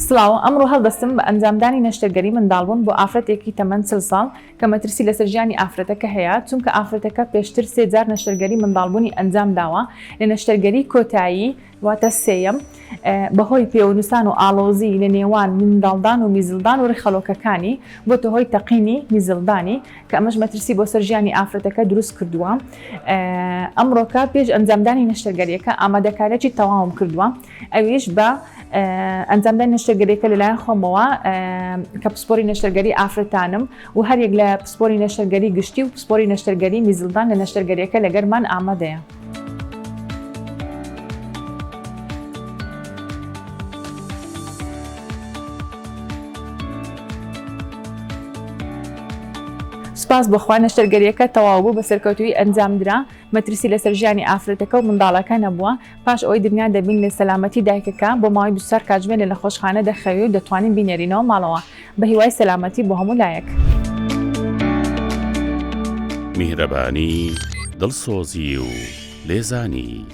سڵاو ئەمڕۆ هەڵدەستم بە ئەنجامدانی نەشتەرگەری منداڵبوون بۆ ئافرەتێکی تەمەن 40 ساڵ کە مەترسی لەسەر ژیانی ئافرەتەکە هەیە، چونکە ئافرەتەکە پێشتر 3 جار نەشتەرگەری منداڵبوونی ئەنجام داوە لە نەشتەرگەری کۆتایی واتە سێیەم بەهۆی پێوەنووسان و ئاڵۆزی لە نێوان منداڵدان و میزڵدان و ڕێخەڵۆکەکانی بۆتە هۆی تەقینی میزڵدانی کە ئەمەش مەترسی بۆ سەر ژیانی ئافرەتەکە دروست کردووە. ئەمڕۆکە پێش ئەنجامدانی نەشتەرگەریەکە ئامادەکاریی تەواوم کردووە، ئەویش بە ئەنجامدانی نەشتەرگەریەکە لەلایەن خۆمەوە کە پسپۆری نەشتەرگەری ئافرەتانم و هەرێک لە پسپۆری نەشتەرگەری گشتی و پسپۆری نەشتەرگەری میزڵدان لە نەشتەرگەریەکە لەگەرمان ئامادەیە. سپاس بۆخوا نەشتەرگەریەکە تەواو بوو بە سەرکەوتووی ئەنجامدرا، مەترسی لەسەر ژیانی ئافرەتەکە و منداڵەکە نەبووە. پاش ئەوەی دنیا دەبین لە سەلامەتی دایکەکە بۆ ماوەی 24 کاتژمێر لە نەخۆشخانە دەخەوی و دەتوانین بینێرینەوە ماڵەوە بە هیوای سەلامەتی بۆ هەموو لایەک. میهرەبانی، دڵسۆزی و لێزانی.